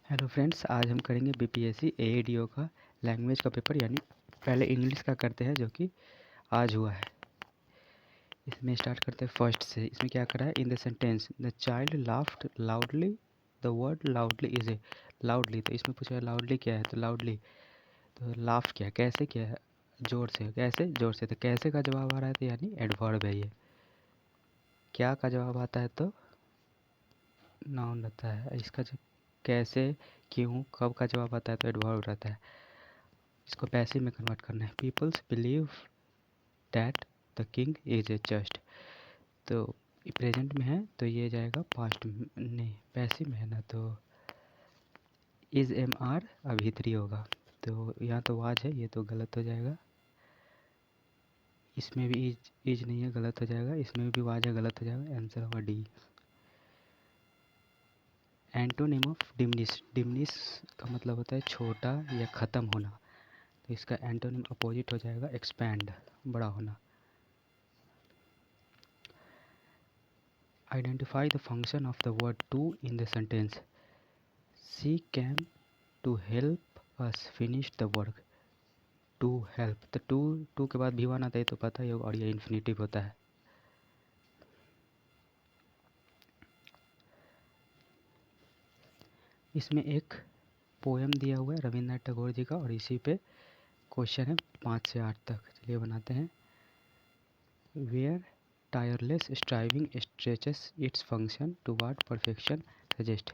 Hello friends, आज हम करेंगे बीपीएससी एएडीओ का लैंग्वेज का पेपर, यानी पहले इंग्लिश का करते हैं जो कि आज हुआ है। इसमें स्टार्ट करते हैं फर्स्ट से। इसमें क्या करा है? In the sentence the child laughed loudly, the word loudly is a loudly. तो इसमें पूछा है लाउडली क्या है, तो लाउडली, तो लाफ क्या है, कैसे क्या है, जोर से, कैसे जोर से। तो कैसे का जवाब आ रहा है, तो यानी एडवर्ब है ये। क्या का जवाब आता है तो नाउन रहता है। इसका जो कैसे, क्यों, कब का जवाब आता है तो एडवर्ब रहता है। इसको पैसिव में कन्वर्ट करना है। Peoples believe that the king is a just. तो प्रेजेंट में है तो ये जाएगा पास्ट में, नहीं पैसिव में है ना, तो इज एम आर अभी 3 होगा। तो यहाँ तो वाज है, ये तो गलत हो जाएगा। इसमें भी इज नहीं है, गलत हो जाएगा। इसमें भी वाज है, गलत हो जाएगा। आंसर होगा D. Antonym of diminish, diminish का मतलब होता है छोटा या ख़त्म होना। तो इसका एंटोनिम अपोजिट हो जाएगा एक्सपैंड, बड़ा होना। Identify the function of the word to in the sentence. She came to help us finish the work. To help, तो टू के बाद भी वन आता है तो पता ही होगा, और ये इन्फिनेटिव होता है। इसमें एक पोएम दिया हुआ है रविंद्रनाथ टैगोर जी का, और इसी पे क्वेश्चन है 5 से 8 तक। चलिए बनाते हैं। Where tireless striving stretches its function toward perfection suggest.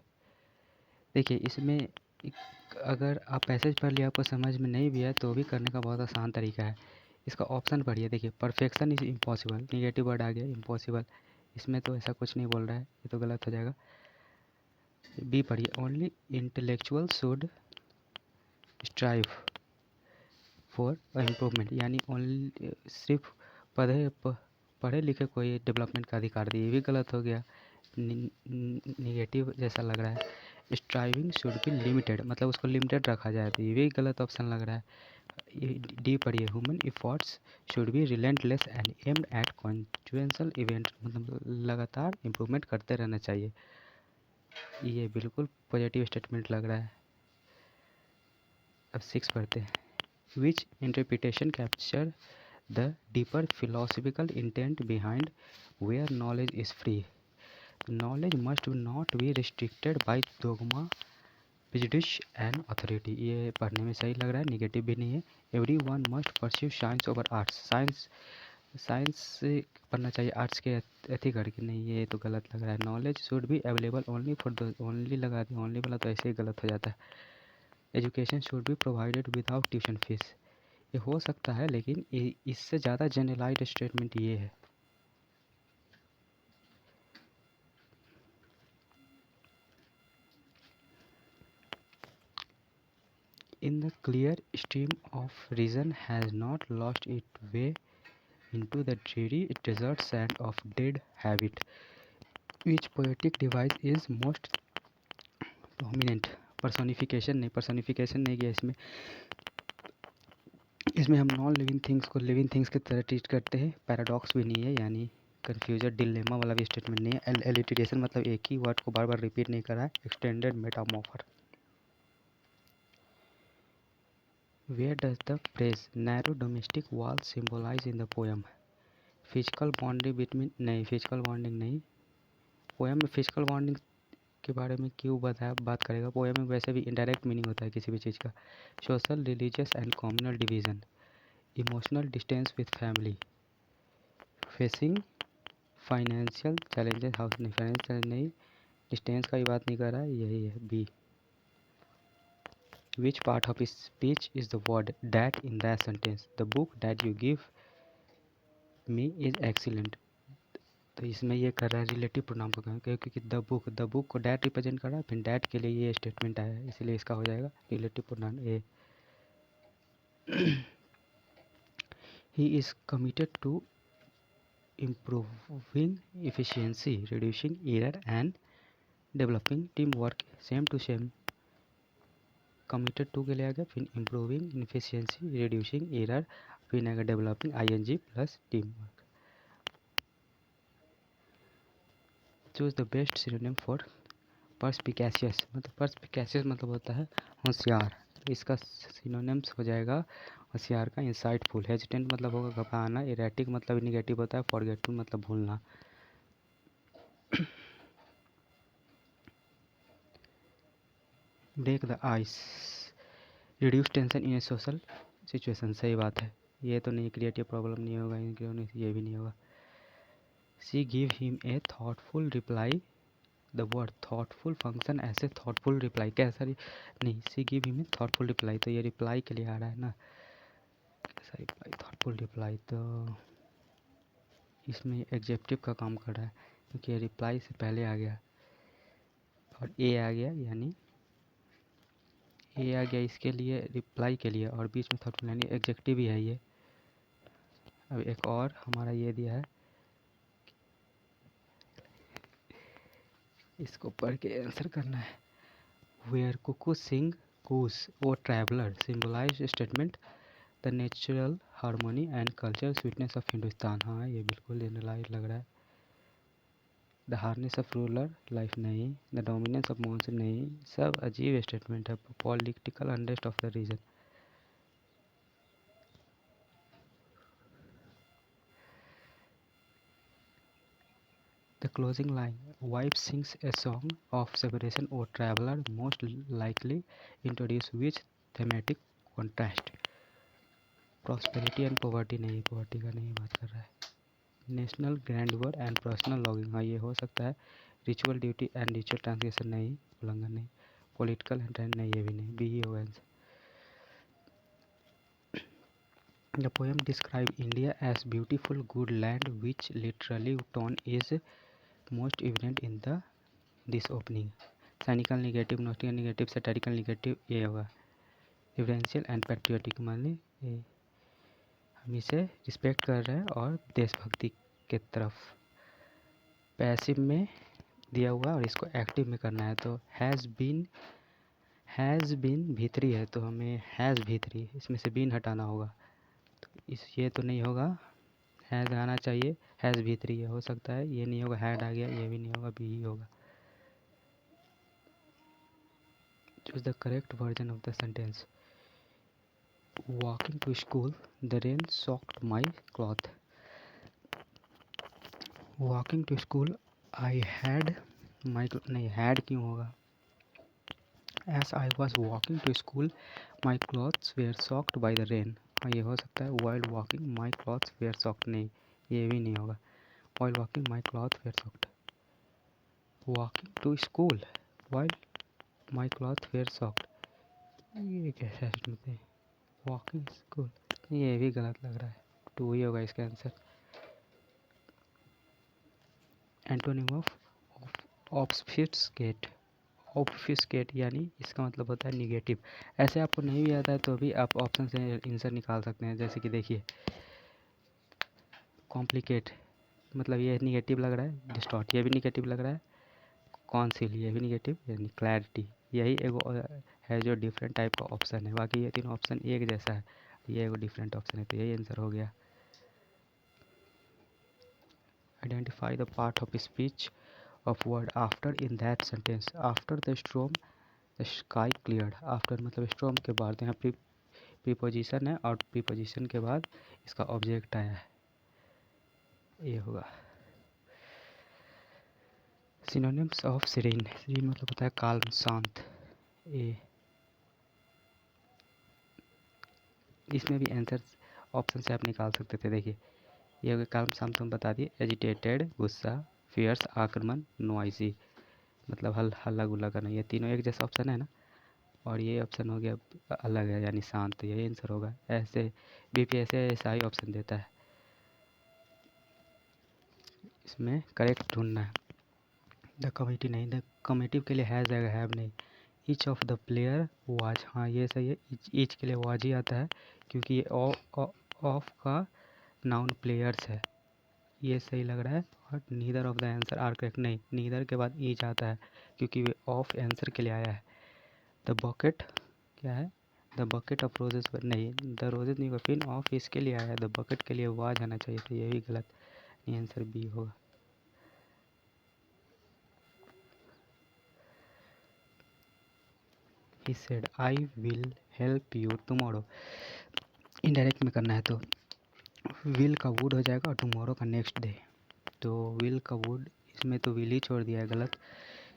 देखिए इसमें अगर आप पैसेज पढ़ लिया, आपको समझ में नहीं भी है तो भी करने का बहुत आसान तरीका है। इसका ऑप्शन पढ़िए। देखिए perfection is impossible, negative word आ गया इम्पॉसिबल। इसमें तो ऐसा कुछ नहीं बोल रहा है, ये तो गलत हो जाएगा। बी पढ़िए, only intellectual should strive for improvement, यानी ओनली सिर्फ पढ़े लिखे कोई डेवलपमेंट का अधिकार दिए, ये भी गलत हो गया, निगेटिव जैसा लग रहा है। स्ट्राइविंग शुड बी लिमिटेड, मतलब उसको लिमिटेड रखा जाए, तो ये भी गलत ऑप्शन लग रहा है। डी पढ़िए, human efforts should be relentless and aimed at continual event, मतलब लगातार इम्प्रूवमेंट करते रहना चाहिए। ये बिल्कुल पॉजिटिव स्टेटमेंट लग रहा है। अब 6 पढ़ते हैं। Which interpretation capture the deeper philosophical intent behind where knowledge is free. Knowledge must not be restricted by dogma, prejudice and authority. ये पढ़ने में सही लग रहा है, निगेटिव भी नहीं है। Every one must pursue science over arts. Science पढ़ना चाहिए आर्ट्स के अथी करके, नहीं ये तो गलत लग रहा है। Knowledge should be available only for the, only लगा दी, ओनली वाला तो ऐसे ही गलत हो जाता है। Education should be provided without tuition fees. ये हो सकता है, लेकिन इससे ज़्यादा जनरलाइज्ड स्टेटमेंट ये है। In the clear stream of reason has not lost its way into the dreary desert sand of dead habit. Which poetic device is most prominent? Personification नहीं, पर्सोनिफिकेशन नहीं गया इसमें। इसमें हम नॉन लिविंग थिंग्स को living things की तरह treat करते हैं। पैराडॉक्स भी नहीं है, यानी कन्फ्यूजन डिलेमा वाला भी स्टेटमेंट नहीं है। एलिटरेशन मतलब एक ही वर्ड को बार बार रिपीट नहीं करा है। Extended मेटामॉर्फर। Where does the phrase narrow domestic wall symbolize in the poem? Physical bonding between, नहीं फिजिकल बॉन्डिंग नहीं। पोएम में फिजिकल बॉन्डिंग के बारे में क्यों बताया, बात करेगा। पोएम में वैसे भी इनडायरेक्ट मीनिंग होता है किसी भी चीज़ का। Social, religious and communal division. Emotional distance with family. Facing financial challenges, house नहीं, फाइनेंशियल नहीं, डिस्टेंस का ही बात नहीं कर रहा है, यही है B. Which part of his speech is the word that in that sentence? The book that you give me is excellent. तो इसमें ये कर रहा है रिलेटिव प्रोनाउन को, क्योंकि द बुक को डैट रिप्रेजेंट कर रहा है, फिर डैट के लिए ये स्टेटमेंट आया है, इसलिए इसका हो जाएगा relative pronoun a. He is committed to improving efficiency, reducing error and developing teamwork. Same to same, committed to के लिए आ गया, फिर इम्प्रूविंग efficiency, reducing error, फिर आएगा developing ing plus team work. Choose the best synonym for perspicacious मतलब होता है होशियार, इसका सिनोनिम्स हो जाएगा होशियार का इंसाइटफुल। हेजिटेंट मतलब होगा घबराना। इरेटिक मतलब निगेटिव होता है। फॉरगेटफुल मतलब भूलना। Break the ice, reduce tension in a social situation. सही बात है, ये तो नहीं, क्रिएटिव प्रॉब्लम नहीं होगा, ये भी नहीं होगा। She give him a thoughtful reply. The word thoughtful function ऐसे थॉटफुल रिप्लाई कैसा नहीं, she give him a thoughtful reply, तो ये रिप्लाई के लिए आ रहा है ना, कैसा रिप्लाई, थॉटफुल रिप्लाई, तो इसमें एग्जेक्टिव का काम कर रहा है क्योंकि ये रिप्लाई से पहले आ गया और ए आ गया, यानी ए आ गया इसके लिए, रिप्लाई के लिए, और बीच में थॉटफुल यानी एग्जेक्टिव ही है ये। अब एक और हमारा ये दिया है, इसको पढ़ के आंसर करना है। Where cuckoo sing coos O traveller symbolise statement the natural harmony and culture sweetness of Hindustan. हाँ, ये बिल्कुल जनरलाइज लग रहा है। The harshness of rural life नहीं, द डोमिनेंस ऑफ मॉनसून नहीं, सब अजीब स्टेटमेंट है। Political unrest of the region. The closing line, wife sings a song of separation और traveller most likely introduce which thematic contrast. Prosperity and poverty नहीं, poverty का नहीं बात कर रहा है। नेशनल ग्रैंडवर एंड पर्सनल लॉगिंग, हाँ ये हो सकता है। Ritual duty and ritual transgression नहीं, उल्लंघन नहीं। पॉलिटिकल एंड नहीं, ये भी नहीं, बी ही होगा answer. The poem describe India as beautiful good land which literally tone is most evident in the this opening. Cynical negative, nautical negative, satirical negative, ये होगा। रिवरेंशियल एंड पैट्रियोटिक माने हम इसे रिस्पेक्ट कर रहे हैं और देशभक्ति के तरफ। पैसिव में दिया हुआ और इसको एक्टिव में करना है, तो हैज़ बीन भीतरी है, तो हमें हैज़ भीतरी, इसमें से बीन हटाना होगा, तो ये तो नहीं होगा, हैज़ आना चाहिए। हैज़ भीतरी ये हो सकता है, ये नहीं होगा। हैड आ गया, ये भी नहीं होगा, बी ही होगा। Choose the correct version of the sentence. Walking to school the rain soaked my cloth. Walking to school I had my, नहीं हैड क्यों होगा। As I was walking to school, my clothes were soaked by the rain. हाँ ये हो सकता है। While walking, my clothes were soaked, नहीं, ये भी नहीं होगा। While walking, my clothes were soaked. Walking to school, while my clothes were soaked. ये कैसा स्टेटमेंट है? Walking school, ये भी गलत लग रहा है। टू ही होगा इसका आंसर। एंटोनिम ऑफ ऑब्फिस्केट, ऑब्फिस्केट यानी इसका मतलब होता है निगेटिव। ऐसे आपको नहीं भी आता है तो भी आप ऑप्शन से आंसर निकाल सकते हैं। जैसे कि देखिए, कॉम्प्लिकेट मतलब ये निगेटिव लग रहा है। डिस्टॉर्ट ये भी निगेटिव लग रहा है। कॉन्सील ये भी निगेटिव, यानी क्लैरिटी, यही एगो है जो डिफरेंट टाइप का ऑप्शन है। बाकी ये तीनों ऑप्शन एक जैसा है, ये एगो डिफरेंट ऑप्शन है, तो यही आंसर हो गया। Identify the part of speech of word after in that sentence. After the storm the sky cleared. After मतलब स्ट्रॉम के बाद, यहाँ प्रीपोजिशन है और प्रीपोजिशन के बाद इसका ऑब्जेक्ट आया है, ये होगा। सिनोनिम्स ऑफ सीरीन, सीरीन मतलब होता है काल्म, शांत। ए इसमें भी आंसर ऑप्शन से आप निकाल सकते थे। देखिए ये हो गया काल्म, शांत हम बता दिए। एजिटेटेड गुस्सा, फियर्स आक्रमण, नॉइसी मतलब हल्ला गुल्ला करना, ये तीनों एक जैसा ऑप्शन है ना। और ये ऑप्शन हो गया अलग है, यानी शांत, तो यही आंसर होगा। ऐसे बीपीएससी ऐसा ही ऑप्शन देता है, इसमें करेक्ट ढूंढना है। द कमिटी नहीं, द कमिटी के लिए हैज़ आएगा, हैव नहीं। Each of the player was, हाँ ये सही है। ईच के लिए वाज ही आता है क्योंकि ये ऑफ का नाउन प्लेयर्स है, ये सही लग रहा है। और neither of the answer are correct नहीं, नीदर के बाद ईच आता है क्योंकि वे ऑफ आंसर के लिए आया है। द बकेट क्या है, द बकेट ऑफ रोजेस नहीं, द रोजेस नहीं, पिन ऑफ इसके लिए आया है, द बकेट के लिए वाज आना चाहिए, तो ये भी गलत, ये आंसर बी होगा। He said I will help you tomorrow. Indirect में करना है तो विल का वुड हो जाएगा और टुमारो का नेक्स्ट डे। तो विल का वुड, इसमें तो विल ही छोड़ दिया है गलत,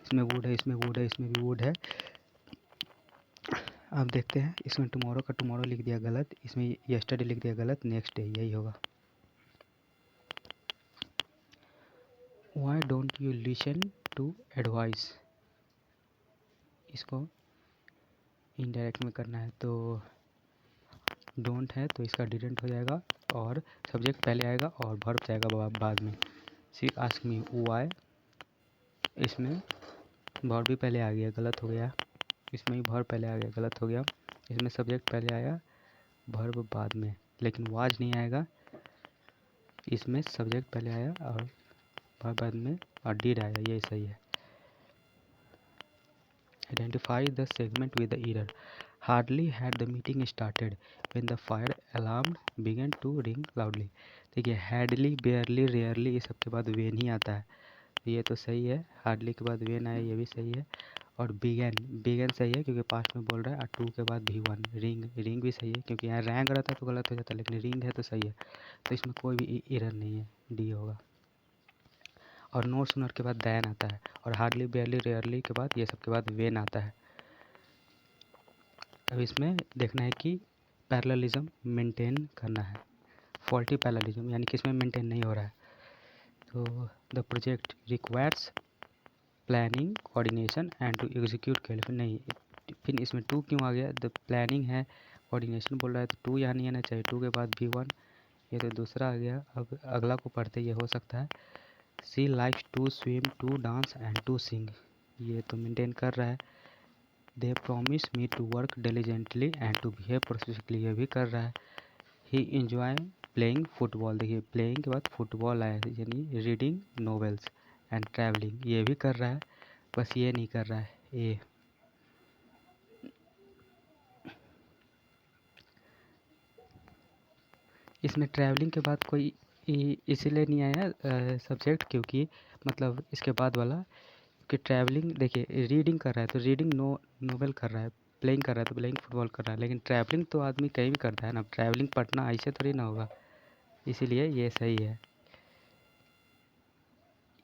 इसमें वुड है, इसमें वुड है, इसमें भी वुड है। अब देखते हैं, इसमें टुमारो का टुमारो लिख दिया गलत, इसमें यस्टरडे लिख दिया गलत, नेक्स्ट डे यही होगा। Why don't you listen to advice, इसको इनडायरेक्ट में करना है तो डोंट है तो इसका डिडंट हो जाएगा और सब्जेक्ट पहले आएगा और वर्ब जाएगा बाद में। शी आस्क मी वाई, इसमें वर्ब भी पहले आ गया, गलत हो गया। इसमें भी वर्ब पहले आ गया, गलत हो गया। इसमें सब्जेक्ट पहले आया, वर्ब बाद में, लेकिन वाज नहीं आएगा। इसमें सब्जेक्ट पहले आया और वर्ब बाद में और डिड आया, ये सही है। Identify the segment with the error. Hardly had the meeting started when the fire alarm began to ring loudly. देखिए हैडली, बेयरली, रेयरली ये सब के बाद वेन ही आता है, ये तो सही है। हार्डली के बाद वेन आया, ये भी सही है। और बिगन, बिगन सही है क्योंकि पास्ट में बोल रहा है। और टू के बाद भी वन, रिंग, रिंग भी सही है क्योंकि यहाँ रैंग रहता तो गलत हो जाता, लेकिन रिंग है तो सही है। तो इसमें कोई भी एरर नहीं है, डी होगा। और नो सूनर के बाद दैन आता है और हार्डली, बेयरली, रेयरली के बाद ये सब के बाद वेन आता है। अब इसमें देखना है कि पैरेललिज्म मेंटेन करना है। फॉल्टी पैरेललिज्म यानी कि इसमें मेंटेन नहीं हो रहा है। तो the project requires planning, coordination and to execute careful, नहीं, फिर इसमें टू क्यों आ गया? द प्लानिंग है, कोऑर्डिनेशन बोल रहा है तो टू यहाँ नहीं आना चाहिए। टू के बाद भी वन, ये तो दूसरा आ गया। अब अगला को पढ़ते ये हो सकता है। She likes to swim, to dance and to sing, ये तो मेंटेन कर रहा है। They promise me to work diligently and to behave professionally, ये भी कर रहा है। ही इंजॉय प्लेइंग फुटबॉल, देखिए प्लेइंग के बाद फुटबॉल आया है, यानी रीडिंग नॉवेल्स एंड ट्रैवलिंग, ये भी कर रहा है। बस ये नहीं कर रहा है, ये इसमें ट्रैवलिंग के बाद कोई इसीलिए नहीं आया सब्जेक्ट, क्योंकि मतलब इसके बाद वाला कि ट्रैवलिंग, देखिए रीडिंग कर रहा है तो रीडिंग नोवेल कर रहा है, प्लेइंग कर रहा है तो प्लेइंग फुटबॉल कर रहा है, लेकिन ट्रैवलिंग तो आदमी कहीं भी करता है ना। ट्रैवलिंग पढ़ना ऐसे थोड़ी ना होगा, इसीलिए ये सही है।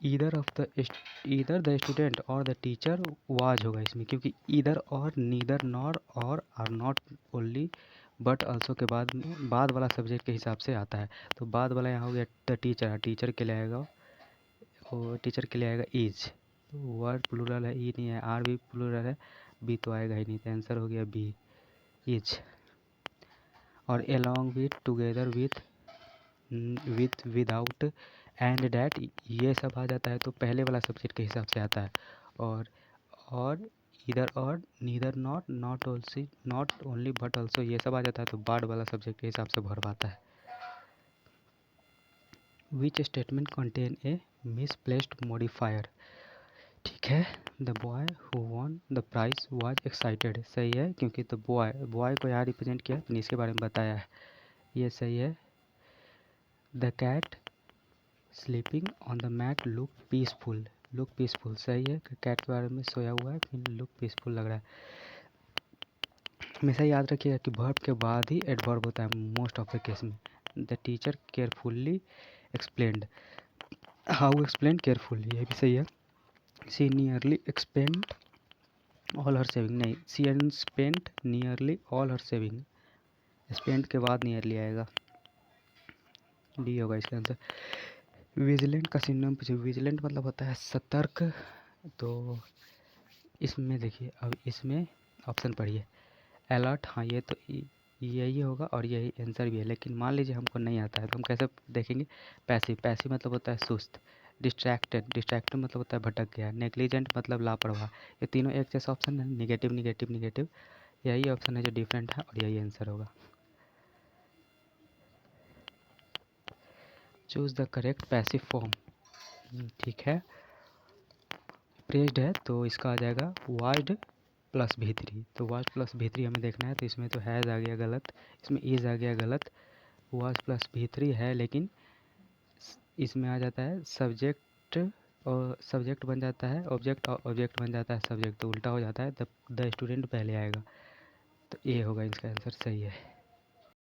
Either the student or the teacher was होगा इसमें, क्योंकि ईदर और, नीदर, नॉर और are not only but also के बाद में बाद वाला सब्जेक्ट के हिसाब से आता है। तो बाद वाला यहाँ हो गया द टीचर, टीचर के लिए आएगा, और टीचर के लिए आएगा इज। वर्ड प्लूरल है, ई नहीं है, आर भी प्लूरल है, बी तो आएगा ही नहीं, तो आंसर हो गया बी, इज। और along with, together with, without and that, ये सब आ जाता है तो पहले वाला सब्जेक्ट के हिसाब से आता है। और इधर और, neither, not, not only but also, ये सब आ जाता है तो बाद वाला सब्जेक्ट के हिसाब से भर आता है। Which statement contain a misplaced modifier, ठीक है। The boy who won the prize was excited, सही है क्योंकि द बॉय को यहाँ रिप्रेजेंट किया, इसके बारे में बताया है, ये सही है। The cat sleeping on the mat look peaceful, look peaceful सही है, कैट के बारे में सोया हुआ है, फिर लुक पीसफुल लग रहा है। हमेशा याद रखिएगा कि वर्ब के बाद ही एडवर्ब होता है मोस्ट ऑफ द केस में। The teacher carefully explained, how explain carefully, ये भी सही है। सी नियरली एक्सपेंड ऑल हर सेविंग, नहीं, सी स्पेंट नियरली ऑल हर सेविंग, स्पेंड के बाद नियरली आएगा, डी होगा इसका आंसर। विजिलेंट का सिनोनिम पूछे, विजिलेंट मतलब होता है सतर्क, तो इसमें देखिए, अब इसमें ऑप्शन पढ़िए। अलर्ट, हाँ ये तो यही होगा और यही आंसर भी है, लेकिन मान लीजिए हमको नहीं आता है तो हम कैसे देखेंगे? पैसिव, पैसिव मतलब होता है सुस्त। डिस्ट्रैक्टेड, डिस्ट्रैक्टेड मतलब होता है भटक गया। नेग्लिजेंट मतलब लापरवाह। ये तीनों एक जैसा ऑप्शन है, निगेटिव निगेटिव निगेटिव, यही ऑप्शन है जो डिफरेंट है और यही आंसर होगा। Choose the correct passive form, ठीक है। प्रेज्ड है तो इसका आ जाएगा वाज्ड प्लस भी3, तो वाज प्लस भी3 हमें देखना है, तो इसमें तो हैज़ आ गया गलत, इसमें इज़ आ गया गलत। वाज प्लस भी3 है, लेकिन इसमें आ जाता है सब्जेक्ट और सब्जेक्ट बन जाता है ऑब्जेक्ट और ऑब्जेक्ट बन जाता है सब्जेक्ट, तो उल्टा हो जाता है, द स्टूडेंट पहले आएगा। तो ए होगा इसका आंसर, सही है।